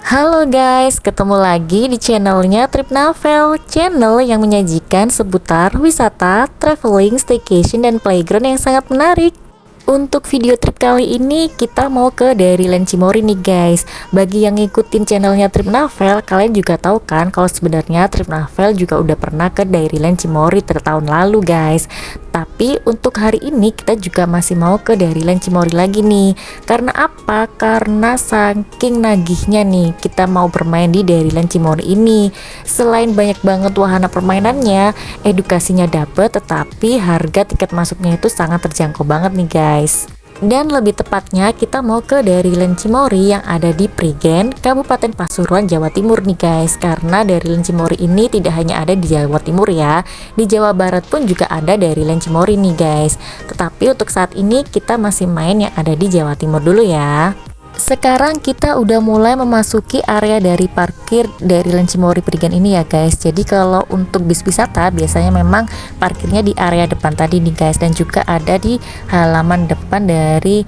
Halo guys, ketemu lagi di channelnya Tripnavel, channel yang menyajikan seputar wisata, traveling, staycation, dan playground yang sangat menarik. Untuk video trip kali ini kita mau ke Dairyland Cimory nih guys. Bagi yang ngikutin channelnya Tripnavel, kalian juga tahu kan kalau sebenarnya Tripnavel juga udah pernah ke Dairyland Cimory tahun lalu guys. Tapi untuk hari ini kita juga masih mau ke Dairyland Cimory lagi nih. Karena apa? Karena saking nagihnya nih kita mau bermain di Dairyland Cimory ini. Selain banyak banget wahana permainannya, edukasinya dapet, tetapi harga tiket masuknya itu sangat terjangkau banget nih guys. Dan lebih tepatnya kita mau ke Dairyland Cimory yang ada di Prigen, Kabupaten Pasuruan, Jawa Timur nih guys. Karena Dairyland Cimory ini tidak hanya ada di Jawa Timur ya, di Jawa Barat pun juga ada Dairyland Cimory nih guys. Tetapi untuk saat ini kita masih main yang ada di Jawa Timur dulu ya. Sekarang kita udah mulai memasuki area dari parkir Dairyland Cimory Prigen ini ya guys. Jadi kalau untuk bis wisata biasanya memang parkirnya di area depan tadi nih guys, dan juga ada di halaman depan dari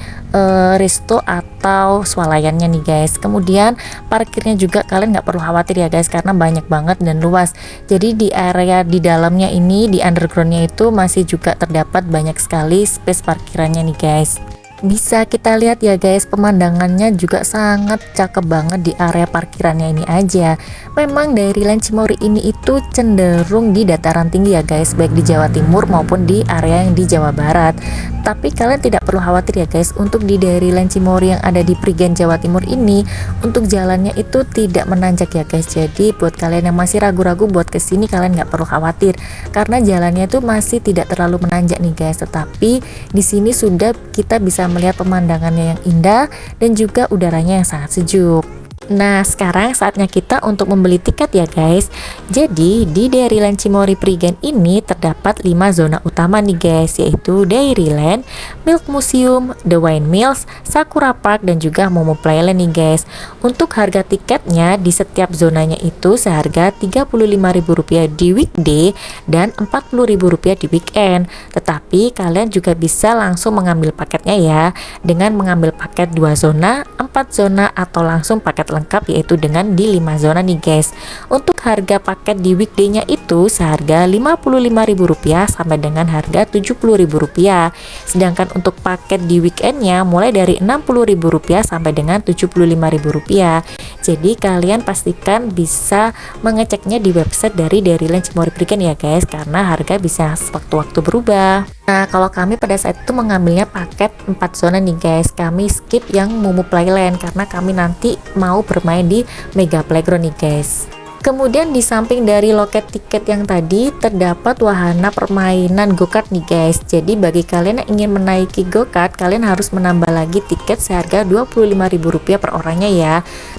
resto atau swalayannya nih guys. Kemudian parkirnya juga kalian nggak perlu khawatir ya guys, karena banyak banget dan luas. Jadi di area di dalamnya ini, di undergroundnya itu masih juga terdapat banyak sekali space parkirannya nih guys. Bisa kita lihat ya guys, pemandangannya juga sangat cakep banget di area parkirannya ini aja. Memang Dairyland Cimory ini itu cenderung di dataran tinggi ya guys, baik di Jawa Timur maupun di area yang di Jawa Barat. Tapi kalian tidak perlu khawatir ya guys, untuk di Dairyland Cimory yang ada di Prigen Jawa Timur ini, untuk jalannya itu tidak menanjak ya guys. Jadi buat kalian yang masih ragu-ragu buat kesini, kalian nggak perlu khawatir karena jalannya itu masih tidak terlalu menanjak nih guys. Tetapi di sini sudah kita bisa melihat pemandangannya yang indah dan juga udaranya yang sangat sejuk. Nah, sekarang saatnya kita untuk membeli tiket ya guys. Jadi di Dairyland Cimory Prigen ini terdapat 5 zona utama nih guys, yaitu Dairyland, Milk Museum, The Wine Mills, Sakura Park, dan juga Momo Playland nih guys. Untuk harga tiketnya di setiap zonanya itu seharga Rp35.000 di weekday dan Rp40.000 di weekend. Tetapi kalian juga bisa langsung mengambil paketnya ya, dengan mengambil paket 2 zona, 4 zona, atau langsung paket lengkap yaitu dengan di 5 zona nih guys. Untuk harga paket di weekday-nya itu seharga Rp55.000 sampai dengan harga Rp70.000. Sedangkan untuk paket di weekendnya mulai dari Rp60.000 sampai dengan Rp75.000. Jadi kalian pastikan bisa mengeceknya di website dari Dairyland Cimory Prigen ya guys, karena harga bisa sewaktu-waktu berubah. Nah, kalau kami pada saat itu mengambilnya paket 4 zona nih guys. Kami skip yang Momo Playland karena kami nanti mau bermain di Mega Playground nih guys. Kemudian di samping dari loket tiket yang tadi terdapat wahana permainan go-kart nih guys. Jadi bagi kalian yang ingin menaiki go-kart, kalian harus menambah lagi tiket seharga Rp25.000 per orangnya ya.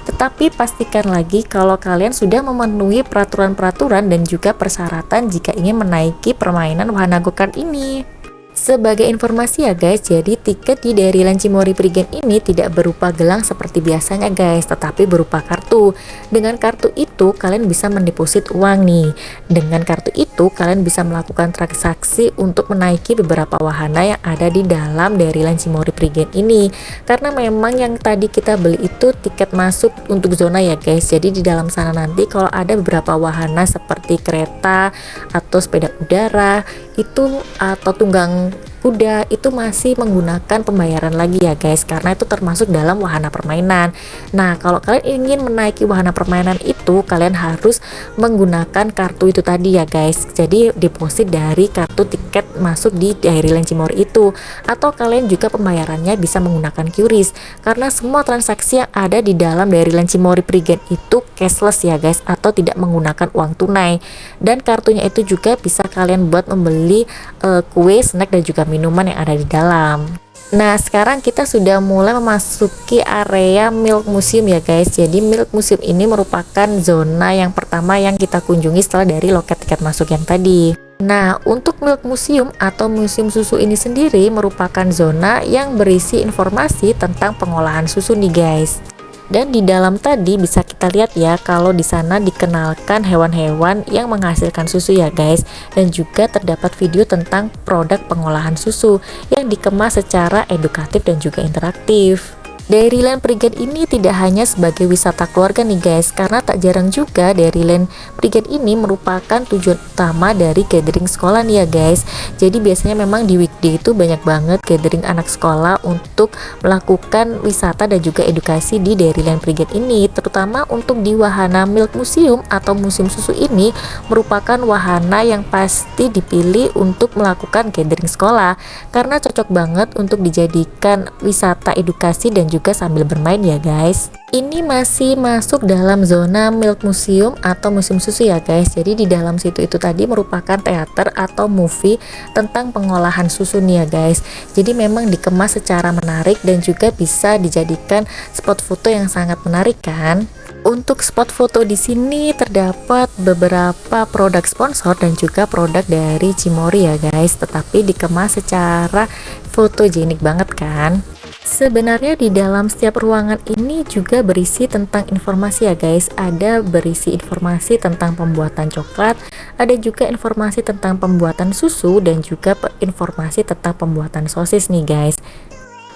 Tetapi pastikan lagi kalau kalian sudah memenuhi peraturan-peraturan dan juga persyaratan jika ingin menaiki permainan wahana go-kart ini. Sebagai informasi ya guys, jadi tiket di Dairyland Cimory Prigen ini tidak berupa gelang seperti biasanya guys, tetapi berupa kartu. Dengan kartu itu kalian bisa mendeposit uang nih. Dengan kartu itu kalian bisa melakukan transaksi untuk menaiki beberapa wahana yang ada di dalam Dairyland Cimory Prigen ini. Karena memang yang tadi kita beli itu tiket masuk untuk zona ya guys. Jadi di dalam sana nanti kalau ada beberapa wahana seperti kereta atau sepeda udara itu atau tunggang kuda itu masih menggunakan pembayaran lagi ya guys, karena itu termasuk dalam wahana permainan. Nah, kalau kalian ingin menaiki wahana permainan itu, kalian harus menggunakan kartu itu tadi ya guys. Jadi deposit dari kartu tiket masuk di Dairyland Cimory itu, atau kalian juga pembayarannya bisa menggunakan QRIS, karena semua transaksi yang ada di dalam Dairyland Cimory Pre-Game itu cashless ya guys, atau tidak menggunakan uang tunai. Dan kartunya itu juga bisa kalian buat membeli kue, snack, dan juga minuman yang ada di dalam. Nah, sekarang kita sudah mulai memasuki area Milk Museum ya guys. Jadi Milk Museum ini merupakan zona yang pertama yang kita kunjungi setelah dari loket tiket masuk yang tadi. Nah, untuk Milk Museum atau museum susu ini sendiri merupakan zona yang berisi informasi tentang pengolahan susu nih guys. Dan di dalam tadi bisa kita lihat ya, kalau di sana dikenalkan hewan-hewan yang menghasilkan susu ya guys, dan juga terdapat video tentang produk pengolahan susu yang dikemas secara edukatif dan juga interaktif. Dairyland Pre-Game ini tidak hanya sebagai wisata keluarga nih guys, karena tak jarang juga Dairyland Pre-Game ini merupakan tujuan utama dari gathering sekolah nih ya guys. Jadi biasanya memang di weekday itu banyak banget gathering anak sekolah untuk melakukan wisata dan juga edukasi di Dairyland Pre-Game ini, terutama untuk di wahana Milk Museum atau museum susu ini merupakan wahana yang pasti dipilih untuk melakukan gathering sekolah, karena cocok banget untuk dijadikan wisata edukasi dan juga sambil bermain ya guys. Ini masih masuk dalam zona Milk Museum atau museum susu ya guys. Jadi di dalam situ itu tadi merupakan teater atau movie tentang pengolahan susu nih ya guys. Jadi memang dikemas secara menarik dan juga bisa dijadikan spot foto yang sangat menarik kan. Untuk spot foto di sini terdapat beberapa produk sponsor dan juga produk dari Cimory ya guys, tetapi dikemas secara fotogenik banget kan. Sebenarnya di dalam setiap ruangan ini juga berisi tentang informasi ya guys. Ada berisi informasi tentang pembuatan coklat, ada juga informasi tentang pembuatan susu, dan juga informasi tentang pembuatan sosis nih guys.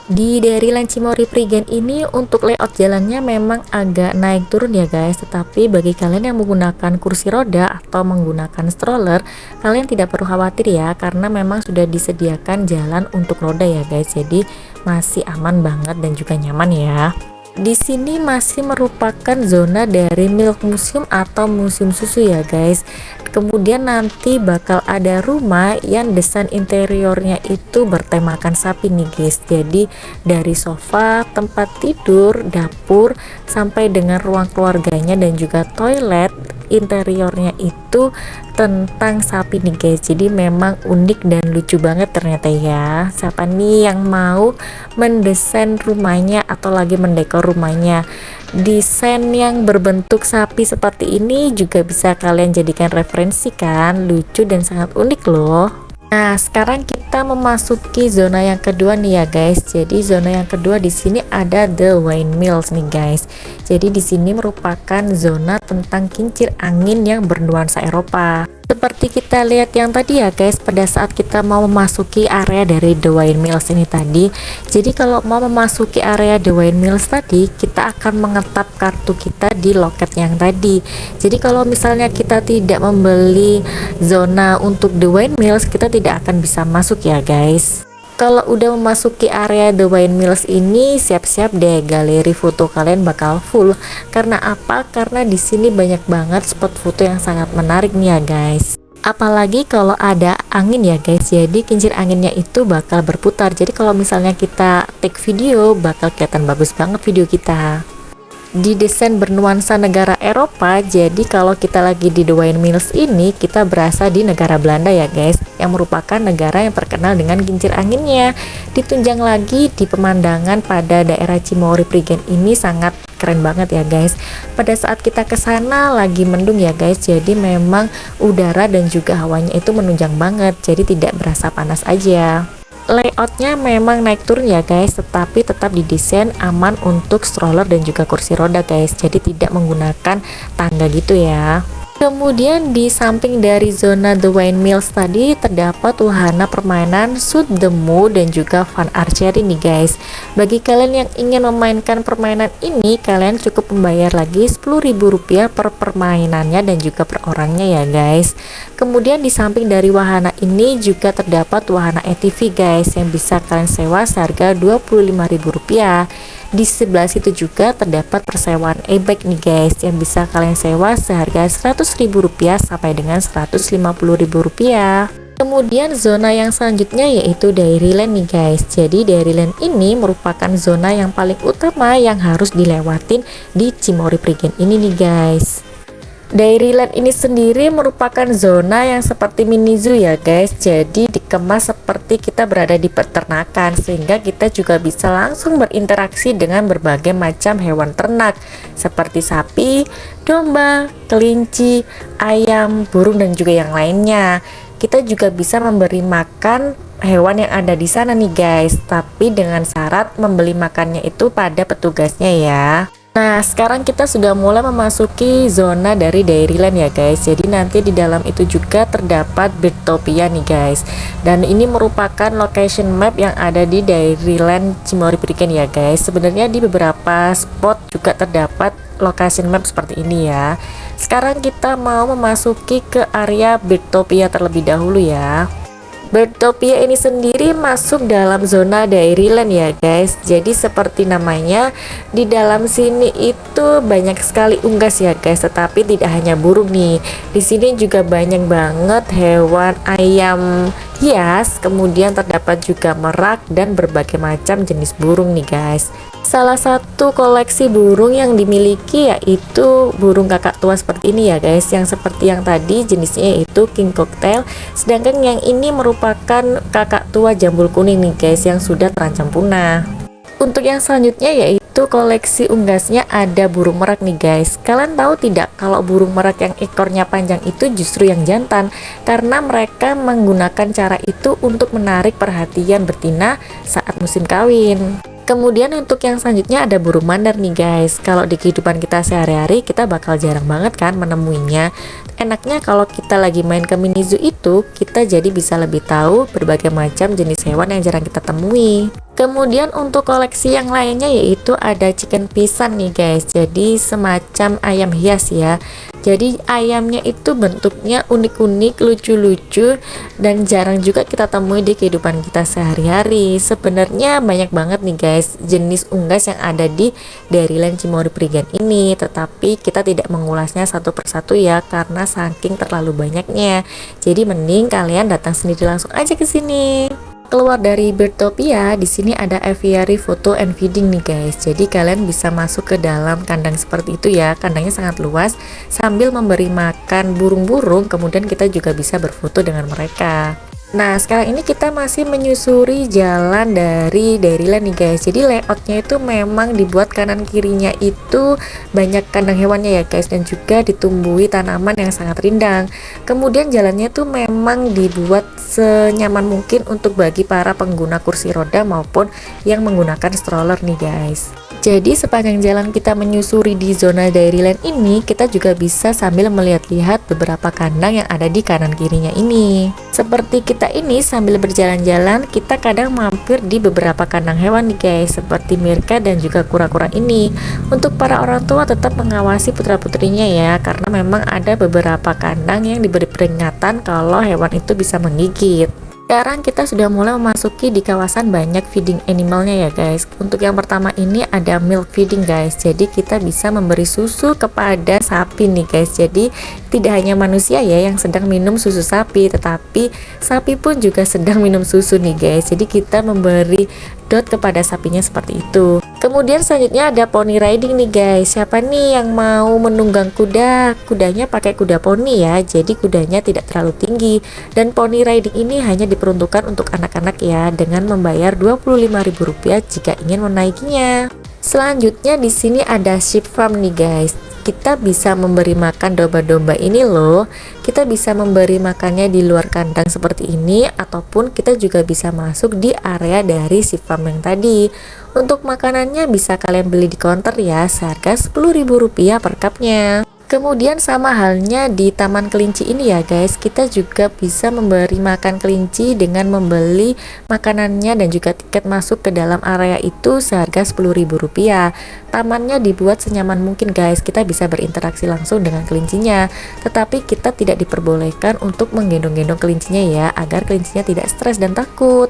Di Dairyland Cimory Pre-Game ini untuk layout jalannya memang agak naik turun ya guys, tetapi bagi kalian yang menggunakan kursi roda atau menggunakan stroller, kalian tidak perlu khawatir ya, karena memang sudah disediakan jalan untuk roda ya guys. Jadi masih aman banget dan juga nyaman ya. Di sini masih merupakan zona dari Milk Museum atau museum susu ya guys. Kemudian nanti bakal ada rumah yang desain interiornya itu bertemakan sapi nih guys. Jadi dari sofa, tempat tidur, dapur, sampai dengan ruang keluarganya dan juga toilet, interiornya itu tentang sapi nih guys. Jadi memang unik dan lucu banget ternyata ya. Siapa nih yang mau mendesain rumahnya atau lagi mendekor rumahnya, desain yang berbentuk sapi seperti ini juga bisa kalian jadikan referensi kan, lucu dan sangat unik loh. Nah, sekarang kita memasuki zona yang kedua nih ya guys. Jadi zona yang kedua di sini ada The Windmills nih guys. Jadi di sini merupakan zona tentang kincir angin yang bernuansa Eropa. Seperti kita lihat yang tadi ya guys, pada saat kita mau memasuki area dari The Windmills ini tadi. Jadi kalau mau memasuki area The Windmills tadi, kita akan mengetap kartu kita di loket yang tadi. Jadi kalau misalnya kita tidak membeli zona untuk The Windmills, kita tidak akan bisa masuk ya guys. Kalau udah memasuki area The Windmills ini, siap-siap deh, galeri foto kalian bakal full. Karena apa? Karena di sini banyak banget spot foto yang sangat menarik nih ya guys. Apalagi kalau ada angin ya guys, jadi kincir anginnya itu bakal berputar. Jadi kalau misalnya kita take video, bakal kelihatan bagus banget video kita. Didesain bernuansa negara Eropa, jadi kalau kita lagi di The Windmills ini, kita berasa di negara Belanda ya guys, yang merupakan negara yang terkenal dengan kincir anginnya. Ditunjang lagi di pemandangan pada daerah Cimory Pre-Game ini sangat keren banget ya guys. Pada saat kita ke sana lagi mendung ya guys, jadi memang udara dan juga hawanya itu menunjang banget, jadi tidak berasa panas aja. Layoutnya memang naik turun ya guys, tetapi tetap didesain aman untuk stroller dan juga kursi roda guys, jadi tidak menggunakan tangga gitu ya. Kemudian di samping dari zona The Windmills tadi terdapat wahana permainan Shoot the Moo dan juga Fun Archery nih guys. Bagi kalian yang ingin memainkan permainan ini, kalian cukup membayar lagi Rp10.000 per permainannya dan juga per orangnya ya guys. Kemudian di samping dari wahana ini juga terdapat wahana ATV guys yang bisa kalian sewa seharga Rp25.000. Di sebelah situ juga terdapat persewaan e-bike nih guys yang bisa kalian sewa seharga Rp100.000 sampai dengan Rp150.000. Kemudian zona yang selanjutnya yaitu Dairyland nih guys. Jadi Dairyland ini merupakan zona yang paling utama yang harus dilewatin di Cimory Prigen ini nih guys. Dairyland ini sendiri merupakan zona yang seperti mini zoo ya guys. Jadi dikemas seperti kita berada di peternakan, sehingga kita juga bisa langsung berinteraksi dengan berbagai macam hewan ternak seperti sapi, domba, kelinci, ayam, burung dan juga yang lainnya. Kita juga bisa memberi makan hewan yang ada di sana nih guys, tapi dengan syarat membeli makannya itu pada petugasnya ya. Nah, sekarang kita sudah mulai memasuki zona dari Dairyland ya guys. Jadi nanti di dalam itu juga terdapat Birdtopia nih guys. Dan ini merupakan location map yang ada di Dairyland Cimory Prigen ya guys. Sebenarnya di beberapa spot juga terdapat location map seperti ini ya. Sekarang kita mau memasuki ke area Birdtopia terlebih dahulu ya. Birdtopia ini sendiri masuk dalam zona Dairyland ya guys. Jadi seperti namanya, di dalam sini itu banyak sekali unggas ya guys, tetapi tidak hanya burung nih. Di sini juga banyak banget hewan ayam hias, kemudian terdapat juga merak dan berbagai macam jenis burung nih guys. Salah satu koleksi burung yang dimiliki yaitu burung kakak tua seperti ini ya guys, yang seperti yang tadi jenisnya yaitu King Cocktail, sedangkan yang ini merupakan kakak tua jambul kuning nih guys yang sudah terancam punah. Untuk yang selanjutnya yaitu koleksi unggasnya ada burung merak nih guys. Kalian tahu tidak kalau burung merak yang ekornya panjang itu justru yang jantan, karena mereka menggunakan cara itu untuk menarik perhatian betina saat musim kawin. Kemudian untuk yang selanjutnya ada burung mandar nih guys. Kalau di kehidupan kita sehari-hari kita bakal jarang banget kan menemuinya. Enaknya kalau kita lagi main ke mini zoo itu, kita jadi bisa lebih tahu berbagai macam jenis hewan yang jarang kita temui. Kemudian untuk koleksi yang lainnya yaitu ada chicken pisan nih guys. Jadi semacam ayam hias ya. Jadi ayamnya itu bentuknya unik-unik, lucu-lucu, dan jarang juga kita temui di kehidupan kita sehari-hari. Sebenarnya banyak banget nih guys jenis unggas yang ada di Dairyland Cimory Prigen ini, tetapi kita tidak mengulasnya satu persatu ya karena saking terlalu banyaknya. Jadi mending kalian datang sendiri langsung aja ke sini. Keluar dari Birdtopia, di sini ada aviary photo and feeding nih guys. Jadi kalian bisa masuk ke dalam kandang seperti itu ya. Kandangnya sangat luas sambil memberi makan burung-burung, kemudian kita juga bisa berfoto dengan mereka. Nah, sekarang ini kita masih menyusuri jalan dari Dairyland nih guys. Jadi layoutnya itu memang dibuat kanan kirinya itu banyak kandang hewannya ya guys, dan juga ditumbuhi tanaman yang sangat rindang. Kemudian jalannya tuh memang dibuat senyaman mungkin untuk bagi para pengguna kursi roda maupun yang menggunakan stroller nih guys. Jadi sepanjang jalan kita menyusuri di zona Dairyland ini, kita juga bisa sambil melihat-lihat beberapa kandang yang ada di kanan kirinya ini. Seperti kita ini sambil berjalan-jalan, kita kadang mampir di beberapa kandang hewan nih guys, seperti Mirka dan juga kura-kura ini. Untuk para orang tua tetap mengawasi putra-putrinya ya, karena memang ada beberapa kandang yang diberi peringatan kalau hewan itu bisa menggigit. Sekarang kita sudah mulai memasuki di kawasan banyak feeding animalnya ya guys. Untuk yang pertama ini ada milk feeding guys. Jadi kita bisa memberi susu kepada sapi nih guys. Jadi tidak hanya manusia ya yang sedang minum susu sapi, tetapi sapi pun juga sedang minum susu nih guys. Jadi kita memberi dot kepada sapinya seperti itu. Kemudian selanjutnya ada pony riding nih guys. Siapa nih yang mau menunggang kuda? Kudanya pakai kuda poni ya. Jadi kudanya tidak terlalu tinggi, dan pony riding ini hanya diperuntukkan untuk anak-anak ya, dengan membayar Rp25.000 jika ingin menaikinya. Selanjutnya di sini ada sheep farm nih guys. Kita bisa memberi makan domba-domba ini loh. Kita bisa memberi makannya di luar kandang seperti ini, ataupun kita juga bisa masuk di area dari sheep farm yang tadi. Untuk makanannya bisa kalian beli di counter ya, seharga Rp10.000 per cupnya. Kemudian sama halnya di Taman Kelinci ini ya guys, kita juga bisa memberi makan kelinci dengan membeli makanannya dan juga tiket masuk ke dalam area itu seharga Rp10.000. Tamannya dibuat senyaman mungkin guys, kita bisa berinteraksi langsung dengan kelincinya, tetapi kita tidak diperbolehkan untuk menggendong-gendong kelincinya ya, agar kelincinya tidak stres dan takut.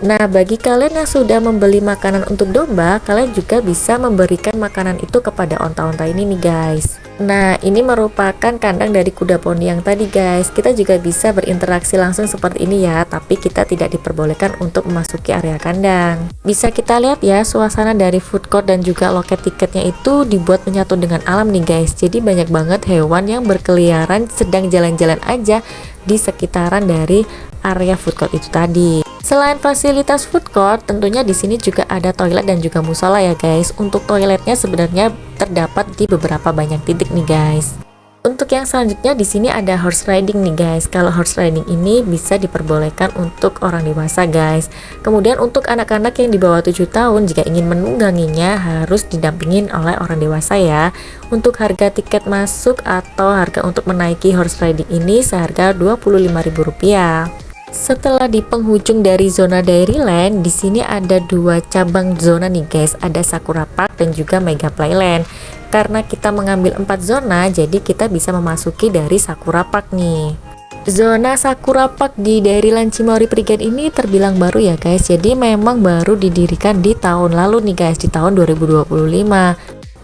Nah, bagi kalian yang sudah membeli makanan untuk domba, kalian juga bisa memberikan makanan itu kepada onta-onta ini nih guys. Nah, ini merupakan kandang dari kuda poni yang tadi guys. Kita juga bisa berinteraksi langsung seperti ini ya, tapi kita tidak diperbolehkan untuk memasuki area kandang. Bisa kita lihat ya, suasana dari food court dan juga loket tiketnya itu dibuat menyatu dengan alam nih guys. Jadi banyak banget hewan yang berkeliaran sedang jalan-jalan aja di sekitaran dari area food court itu tadi. Selain fasilitas food court, tentunya di sini juga ada toilet dan juga musola ya guys. Untuk toiletnya sebenarnya terdapat di beberapa banyak titik nih guys. Untuk yang selanjutnya di sini ada horse riding nih guys. Kalau horse riding ini bisa diperbolehkan untuk orang dewasa guys. Kemudian untuk anak-anak yang di bawah 7 tahun jika ingin menungganginya harus didampingin oleh orang dewasa ya. Untuk harga tiket masuk atau harga untuk menaiki horse riding ini seharga Rp25.000. Setelah di penghujung dari zona Dairyland, di sini ada dua cabang zona nih guys, ada Sakura Park dan juga Mega Playland. Karena kita mengambil 4 zona, jadi kita bisa memasuki dari Sakura Park nih. Zona Sakura Park di Dairyland Cimory Prigen ini terbilang baru ya guys, jadi memang baru didirikan di tahun lalu nih guys, di tahun 2025.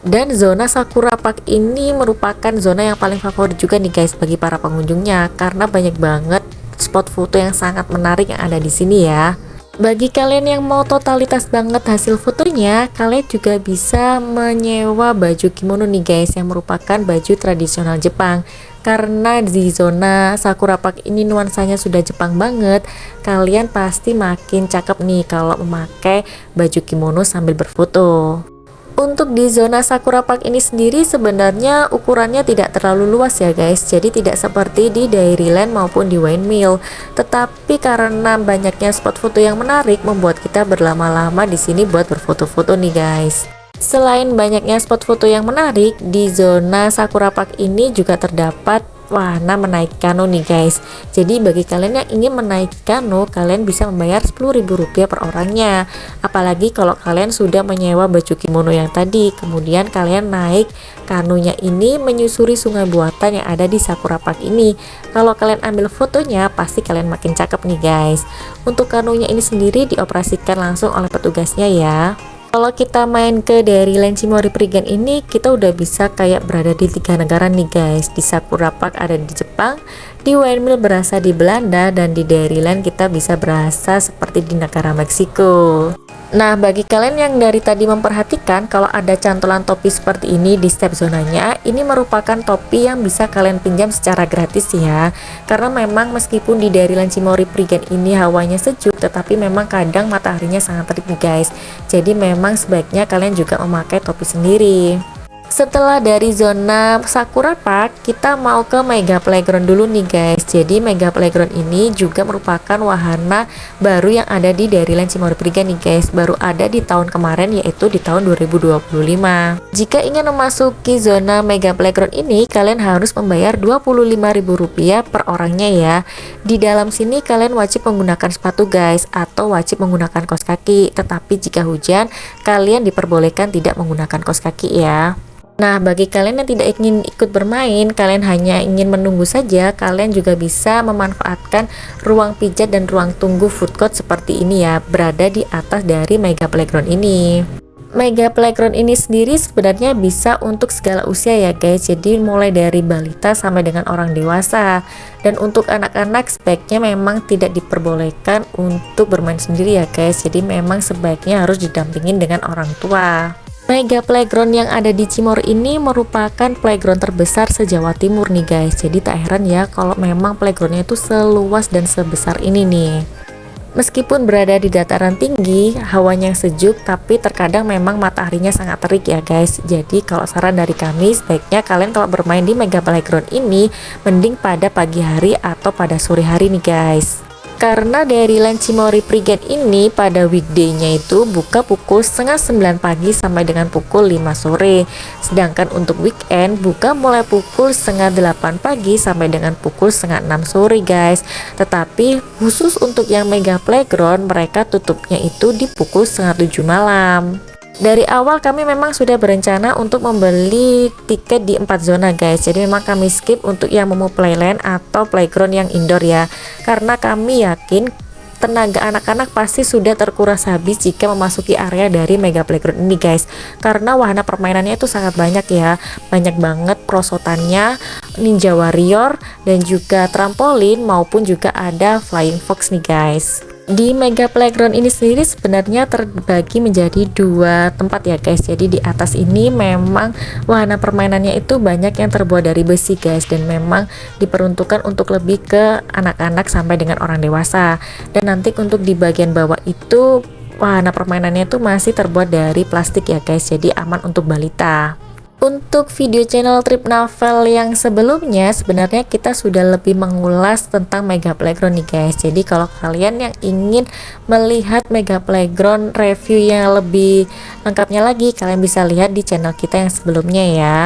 Dan zona Sakura Park ini merupakan zona yang paling favorit juga nih guys bagi para pengunjungnya, karena banyak banget spot foto yang sangat menarik yang ada di sini ya. Bagi kalian yang mau totalitas banget hasil fotonya, kalian juga bisa menyewa baju kimono nih guys, yang merupakan baju tradisional Jepang. Karena di zona Sakura Park ini nuansanya sudah Jepang banget, kalian pasti makin cakep nih kalau memakai baju kimono sambil berfoto. Untuk di zona Sakura Park ini sendiri sebenarnya ukurannya tidak terlalu luas ya guys, jadi tidak seperti di Dairyland maupun di Windmill. Tetapi karena banyaknya spot foto yang menarik membuat kita berlama-lama di sini buat berfoto-foto nih guys. Selain banyaknya spot foto yang menarik, di zona Sakura Park ini juga terdapat wahana menaiki kano nih guys. Jadi bagi kalian yang ingin menaiki kano, kalian bisa membayar Rp10.000 per orangnya. Apalagi kalau kalian sudah menyewa baju kimono yang tadi, kemudian kalian naik kanonya ini menyusuri sungai buatan yang ada di Sakura Park ini. Kalau kalian ambil fotonya, pasti kalian makin cakep nih guys. Untuk kanonya ini sendiri dioperasikan langsung oleh petugasnya ya. Kalau kita main ke Dairyland Cimory Prigen ini, kita udah bisa kayak berada di 3 negara nih guys. Di Sakura Park ada di Jepang, di Windmill berasa di Belanda, dan di Dairyland kita bisa berasa seperti di negara Meksiko. Nah, bagi kalian yang dari tadi memperhatikan kalau ada cantolan topi seperti ini di setiap zonanya, ini merupakan topi yang bisa kalian pinjam secara gratis ya. Karena memang meskipun di Dairyland Cimory Prigen ini hawanya sejuk, tetapi memang kadang mataharinya sangat terik nih guys. Jadi memang sebaiknya kalian juga memakai topi sendiri. Setelah dari zona Sakura Park, kita mau ke Mega Playground dulu nih guys. Jadi Mega Playground ini juga merupakan wahana baru yang ada di Dairyland Cimory Prigen nih guys. Baru ada di tahun kemarin, yaitu di tahun 2025. Jika ingin memasuki zona Mega Playground ini, kalian harus membayar Rp25.000 per orangnya ya. Di dalam sini kalian wajib menggunakan sepatu guys, atau wajib menggunakan kaos kaki. Tetapi jika hujan, kalian diperbolehkan tidak menggunakan kaos kaki ya. Nah, bagi kalian yang tidak ingin ikut bermain, kalian hanya ingin menunggu saja, kalian juga bisa memanfaatkan ruang pijat dan ruang tunggu food court seperti ini ya, berada di atas dari Mega Playground ini. Mega Playground ini sendiri sebenarnya bisa untuk segala usia ya guys, jadi mulai dari balita sampai dengan orang dewasa. Dan untuk anak-anak sebaiknya memang tidak diperbolehkan untuk bermain sendiri ya guys, jadi memang sebaiknya harus didampingin dengan orang tua. Mega Playground yang ada di Cimory ini merupakan playground terbesar se-Jawa Timur nih guys. Jadi tak heran ya kalau memang playgroundnya itu seluas dan sebesar ini nih. Meskipun berada di dataran tinggi, hawanya sejuk, tapi terkadang memang mataharinya sangat terik ya guys. Jadi kalau saran dari kami, sebaiknya kalian kalau bermain di Mega Playground ini mending pada pagi hari atau pada sore hari nih guys. Karena Dairyland Cimory Prigen ini pada weekday-nya itu buka pukul setengah 9 pagi sampai dengan pukul 5 sore. Sedangkan untuk weekend buka mulai pukul setengah 8 pagi sampai dengan pukul setengah 6 sore guys. Tetapi khusus untuk yang Mega Playground mereka tutupnya itu di pukul setengah 7 malam. Dari awal kami memang sudah berencana untuk membeli tiket di 4 zona guys. Jadi memang kami skip untuk yang Momo Playland atau playground yang indoor ya. Karena kami yakin tenaga anak-anak pasti sudah terkuras habis jika memasuki area dari Mega Playground ini guys. Karena wahana permainannya itu sangat banyak ya. Banyak banget perosotannya, Ninja Warrior dan juga trampolin maupun juga ada Flying Fox nih guys. Di Mega Playground ini sendiri sebenarnya terbagi menjadi 2 tempat ya guys. Jadi di atas ini memang wahana permainannya itu banyak yang terbuat dari besi guys, dan memang diperuntukkan untuk lebih ke anak-anak sampai dengan orang dewasa. Dan nanti untuk di bagian bawah itu wahana permainannya itu masih terbuat dari plastik ya guys, jadi aman untuk balita. Untuk video channel Trip Navel yang sebelumnya sebenarnya kita sudah lebih mengulas tentang Mega Playground nih guys. Jadi kalau kalian yang ingin melihat Mega Playground review yang lebih lengkapnya lagi, kalian bisa lihat di channel kita yang sebelumnya ya.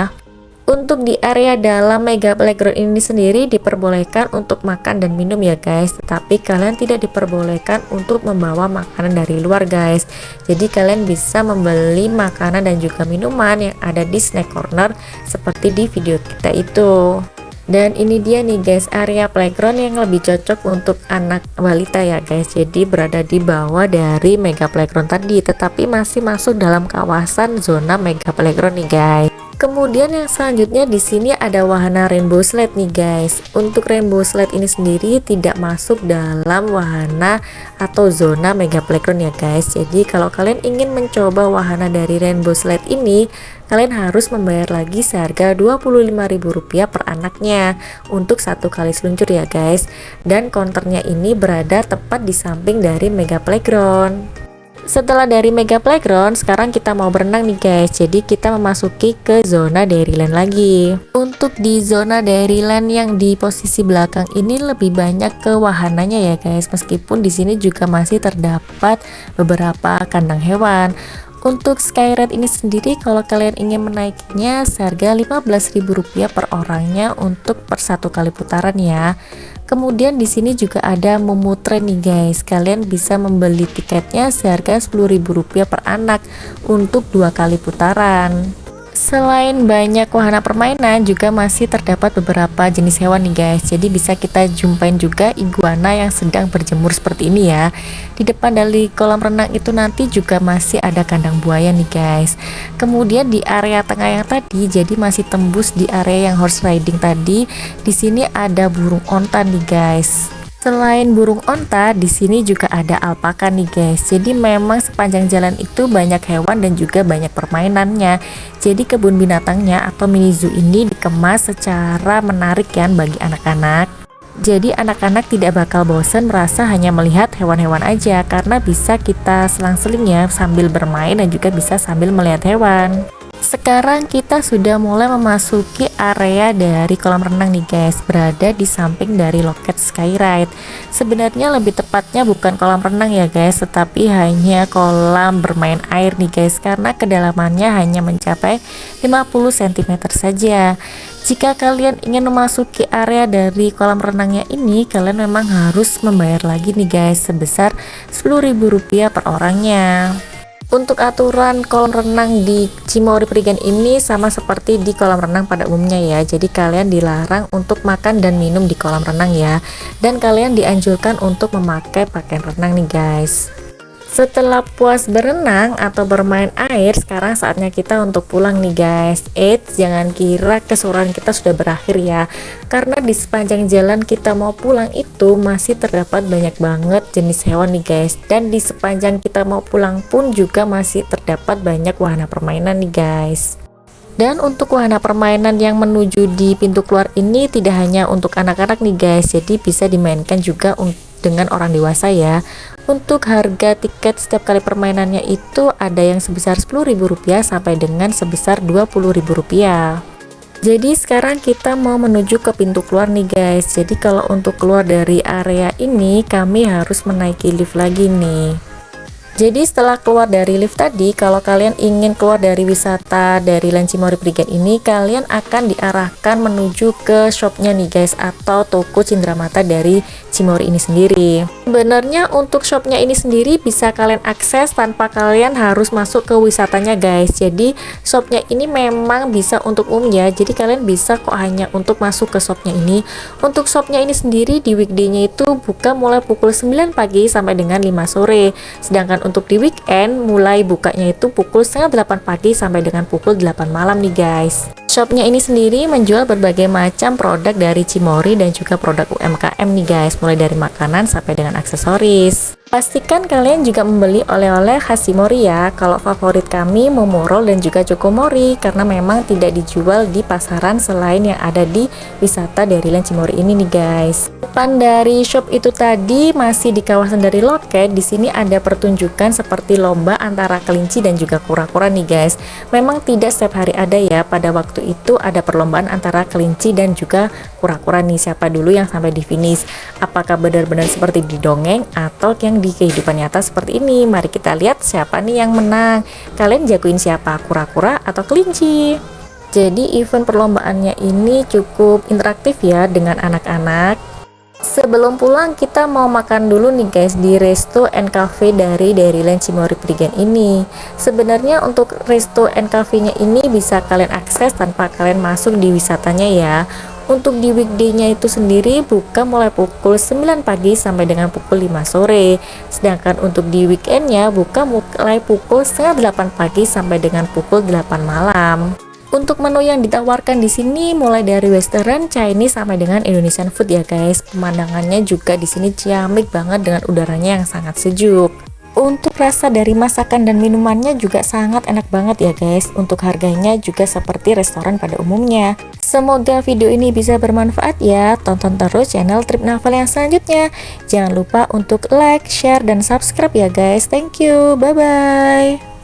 Untuk di area dalam Mega Playground ini sendiri diperbolehkan untuk makan dan minum ya guys, tetapi kalian tidak diperbolehkan untuk membawa makanan dari luar guys. Jadi kalian bisa membeli makanan dan juga minuman yang ada di snack corner seperti di video kita itu. Dan ini dia nih guys, area playground yang lebih cocok untuk anak balita ya guys. Jadi berada di bawah dari Mega Playground tadi, tetapi masih masuk dalam kawasan zona Mega Playground nih guys. Kemudian yang selanjutnya di sini ada wahana Rainbow Slide nih guys. Untuk Rainbow Slide ini sendiri tidak masuk dalam wahana atau zona Mega Playground ya guys. Jadi kalau kalian ingin mencoba wahana dari Rainbow Slide ini, kalian harus membayar lagi seharga Rp25.000 per anaknya untuk 1 kali seluncur ya guys. Dan counternya ini berada tepat di samping dari Mega Playground. Setelah dari Mega Playground, sekarang kita mau berenang nih guys. Jadi kita memasuki ke zona Dairyland lagi. Untuk di zona Dairyland yang di posisi belakang ini lebih banyak ke wahananya ya guys. Meskipun di sini juga masih terdapat beberapa kandang hewan. Untuk Skyride ini sendiri kalau kalian ingin menaikinya seharga Rp15.000 per orangnya untuk per 1 kali putaran ya. Kemudian di sini juga ada Momo Train nih guys. Kalian bisa membeli tiketnya seharga Rp10.000 per anak untuk 2 kali putaran. Selain banyak wahana permainan, juga masih terdapat beberapa jenis hewan nih guys. Jadi bisa kita jumpain juga iguana yang sedang berjemur seperti ini ya. Di depan dari kolam renang itu nanti juga masih ada kandang buaya nih guys. Kemudian di area tengah yang tadi, jadi masih tembus di area yang horse riding tadi. Di sini ada burung onta nih guys. Selain burung onta, di sini juga ada alpaka nih guys. Jadi memang sepanjang jalan itu banyak hewan dan juga banyak permainannya. Jadi kebun binatangnya atau mini zoo ini dikemas secara menarik kan bagi anak-anak. Jadi anak-anak tidak bakal bosan merasa hanya melihat hewan-hewan aja, karena bisa kita selang-seling ya sambil bermain dan juga bisa sambil melihat hewan. Sekarang kita sudah mulai memasuki area dari kolam renang nih guys, berada di samping dari loket Skyride. Sebenarnya lebih tepatnya bukan kolam renang ya guys, tetapi hanya kolam bermain air nih guys, karena kedalamannya hanya mencapai 50 cm saja. Jika kalian ingin memasuki area dari kolam renangnya ini, kalian memang harus membayar lagi nih guys sebesar Rp10.000 per orangnya. Untuk aturan kolam renang di Cimory Prigen ini sama seperti di kolam renang pada umumnya ya. Jadi kalian dilarang untuk makan dan minum di kolam renang ya. Dan kalian dianjurkan untuk memakai pakaian renang nih guys. Setelah puas berenang atau bermain air, sekarang saatnya kita untuk pulang nih guys. Jangan kira keseruan kita sudah berakhir ya, karena di sepanjang jalan kita mau pulang itu masih terdapat banyak banget jenis hewan nih guys. Dan di sepanjang kita mau pulang pun juga masih terdapat banyak wahana permainan nih guys. Dan untuk wahana permainan yang menuju di pintu keluar ini tidak hanya untuk anak-anak nih guys, jadi bisa dimainkan juga dengan orang dewasa ya. Untuk harga tiket setiap kali permainannya itu ada yang sebesar Rp10.000 sampai dengan sebesar Rp20.000. Jadi sekarang kita mau menuju ke pintu keluar nih guys. Jadi kalau untuk keluar dari area ini kami harus menaiki lift lagi nih. Jadi setelah keluar dari lift tadi, kalau kalian ingin keluar dari wisata dari Land Cimory Prigen ini, kalian akan diarahkan menuju ke shopnya nih guys, atau toko Cindramata dari Cimory ini sendiri. Sebenarnya untuk shopnya ini sendiri bisa kalian akses tanpa kalian harus masuk ke wisatanya guys. Jadi shopnya ini memang bisa untuk umum ya, jadi kalian bisa kok hanya untuk masuk ke shopnya ini. Untuk shopnya ini sendiri di weekday-nya itu buka mulai pukul 9 pagi sampai dengan 5 sore, sedangkan untuk di weekend mulai bukanya itu pukul setengah 8 pagi sampai dengan pukul 8 malam nih guys. Shopnya ini sendiri menjual berbagai macam produk dari Cimory dan juga produk UMKM nih guys, mulai dari makanan sampai dengan aksesoris. Pastikan kalian juga membeli oleh-oleh khas Cimory ya. Kalau favorit kami Momorol dan juga Chokomori, karena memang tidak dijual di pasaran selain yang ada di wisata dari Land Cimory ini nih guys. Depan dari shop itu tadi masih di kawasan dari loket, di sini ada pertunjukan seperti lomba antara kelinci dan juga kura-kura nih guys. Memang tidak setiap hari ada ya, pada waktu itu ada perlombaan antara kelinci dan juga kura-kura nih, siapa dulu yang sampai di finish. Apakah benar-benar seperti di dongeng atau yang di kehidupan nyata seperti ini? Mari kita lihat siapa nih yang menang. Kalian jagoin siapa, kura-kura atau kelinci? Jadi event perlombaannya ini cukup interaktif ya dengan anak-anak. Sebelum pulang kita mau makan dulu nih guys di Resto and Cafe dari Land Cimory Prigen ini. Sebenarnya untuk Resto and Cafe-nya ini bisa kalian akses tanpa kalian masuk di wisatanya ya. Untuk di weekday-nya itu sendiri buka mulai pukul 9 pagi sampai dengan pukul 5 sore. Sedangkan untuk di weekendnya buka mulai pukul setengah 8 pagi sampai dengan pukul 8 malam. Untuk menu yang ditawarkan di sini mulai dari Western, Chinese sampai dengan Indonesian food ya guys. Pemandangannya juga di sini ciamik banget dengan udaranya yang sangat sejuk. Untuk rasa dari masakan dan minumannya juga sangat enak banget ya guys. Untuk harganya juga seperti restoran pada umumnya. Semoga video ini bisa bermanfaat ya. Tonton terus channel Trip Navel yang selanjutnya. Jangan lupa untuk like, share, dan subscribe ya guys. Thank you, bye bye.